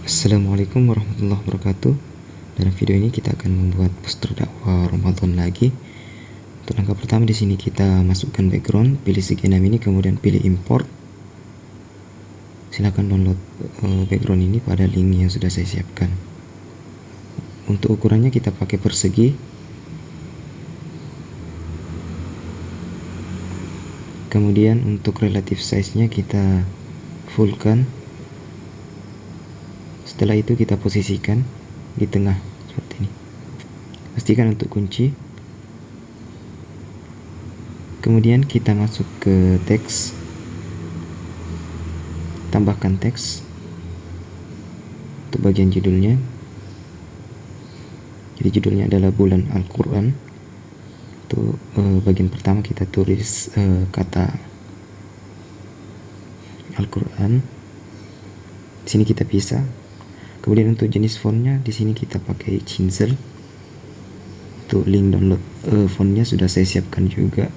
Assalamualaikum warahmatullahi wabarakatuh. Dalam video ini kita akan membuat poster dakwah Ramadan lagi. Untuk langkah pertama di sini kita masukkan background, pilih segi 6 ini, kemudian pilih import. Silahkan download background ini pada link yang sudah saya siapkan. Untuk ukurannya kita pakai persegi. Kemudian untuk relative size-nya kita fullkan. Setelah itu kita posisikan di tengah seperti ini. Pastikan untuk kunci. Kemudian kita masuk ke teks. Tambahkan teks untuk bagian judulnya. Jadi judulnya adalah bulan Al-Quran. Untuk bagian pertama kita tulis kata Al-Quran. Di sini kita pisah. Kemudian untuk jenis fontnya di sini kita pakai Cinzel. Untuk link download fontnya sudah saya siapkan juga.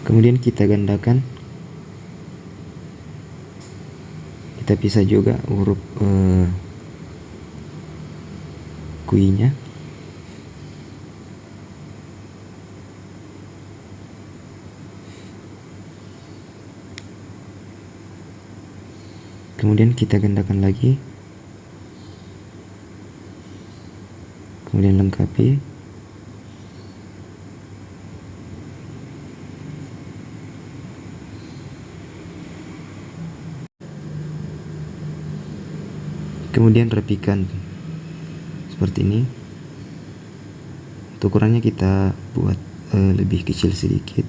Kemudian kita gandakan, kita pisah juga huruf kuinya. Kemudian kita gandakan lagi, kemudian lengkapi. Kemudian rapikan seperti ini. Untuk ukurannya kita buat lebih kecil sedikit.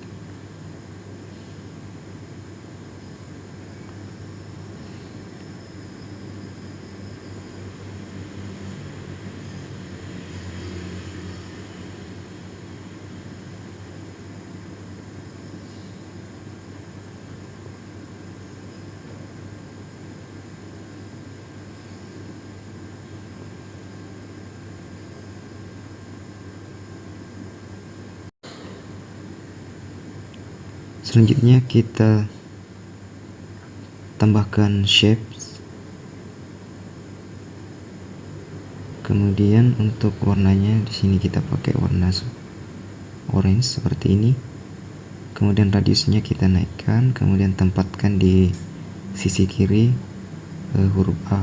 Selanjutnya kita tambahkan shapes. Kemudian untuk warnanya di sini kita pakai warna orange seperti ini. Kemudian radiusnya kita naikkan, kemudian tempatkan di sisi kiri huruf A.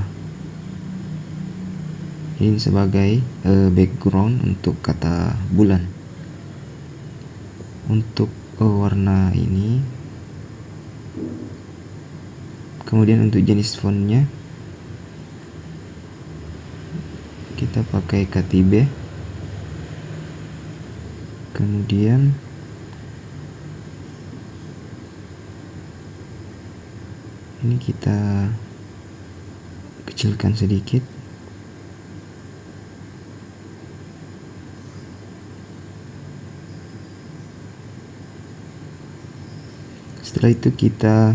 Ini sebagai background untuk kata bulan. Untuk warna ini, kemudian untuk jenis fontnya kita pakai KTB. Kemudian ini kita kecilkan sedikit. Setelah itu kita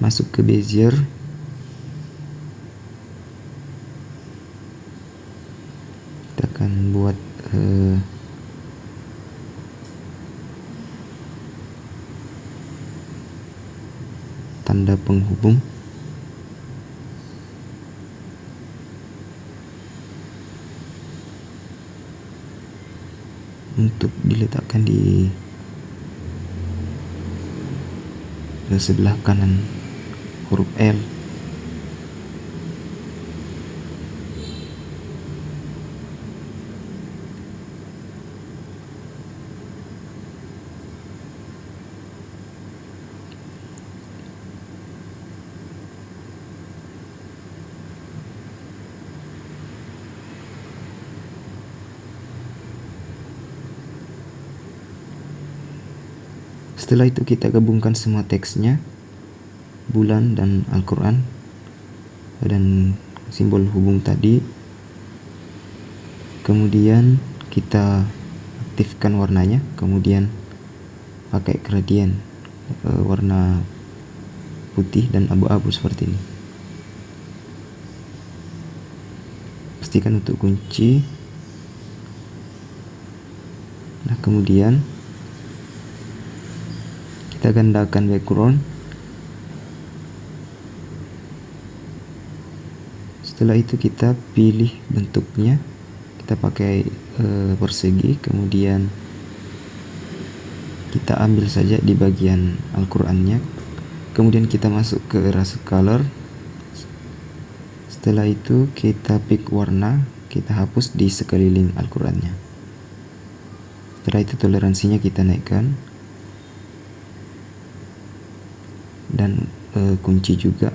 masuk ke Bezier. Kita akan buat tanda penghubung. Untuk diletakkan di sebelah kanan huruf L. Setelah itu kita gabungkan semua teksnya, bulan dan Al-Quran, dan simbol hubung tadi. Kemudian kita aktifkan warnanya, kemudian pakai gradient warna putih dan abu-abu seperti ini. Pastikan untuk kunci. Nah, kemudian kita gandakan background. Setelah itu kita pilih bentuknya, kita pakai persegi, kemudian kita ambil saja di bagian Al-Qur'annya, kemudian kita masuk ke erase color. Setelah itu kita pick warna, kita hapus di sekeliling Al-Qur'annya. Setelah itu toleransinya kita naikkan, dan kunci juga.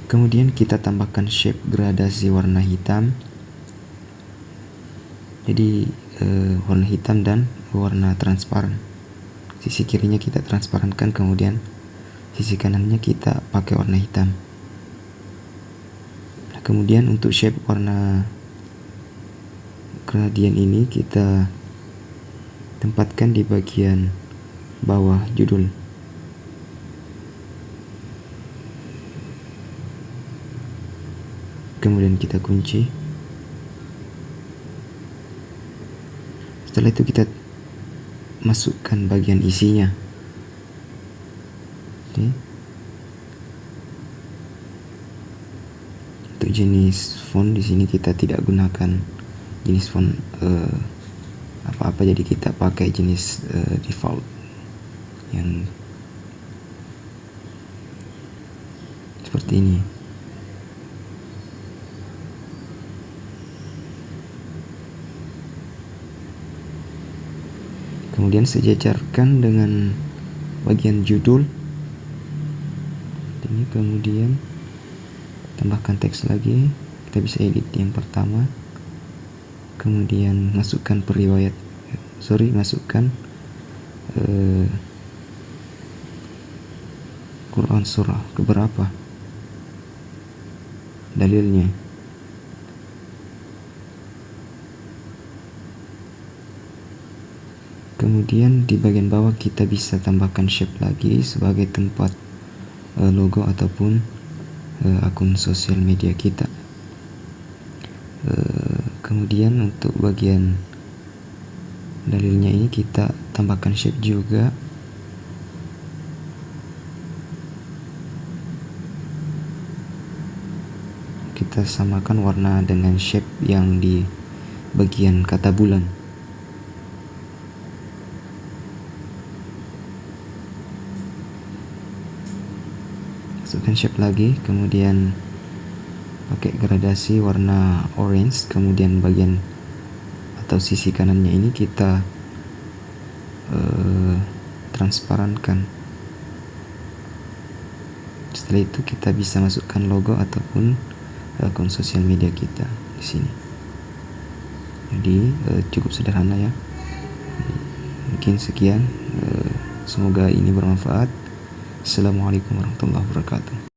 Kemudian kita tambahkan shape gradasi warna hitam. Jadi warna hitam dan warna transparan. Sisi kirinya kita transparankan, kemudian sisi kanannya kita pakai warna hitam. Nah, kemudian untuk shape warna gradient ini kita tempatkan di bagian bawah judul. Kemudian kita kunci. Setelah itu kita masukkan bagian isinya. Oke. Untuk jenis font di sini kita tidak gunakan jenis font apa-apa, jadi kita pakai jenis default yang seperti ini. Kemudian sejajarkan dengan bagian judul ini, kemudian tambahkan teks lagi. Kita bisa edit yang pertama, kemudian masukkan masukkan Quran surah keberapa, dalilnya. Kemudian di bagian bawah kita bisa tambahkan shape lagi sebagai tempat logo ataupun akun sosial media kita. Kemudian untuk bagian dalilnya ini kita tambahkan shape juga. Kita samakan warna dengan shape yang di bagian kata bulan. Masukkan shape lagi, kemudian pakai gradasi warna orange, kemudian bagian atau sisi kanannya ini kita transparankan. Setelah itu kita bisa masukkan logo ataupun akun sosial media kita di sini. Jadi cukup sederhana ya. Mungkin sekian, semoga ini bermanfaat. Assalamualaikum warahmatullahi wabarakatuh.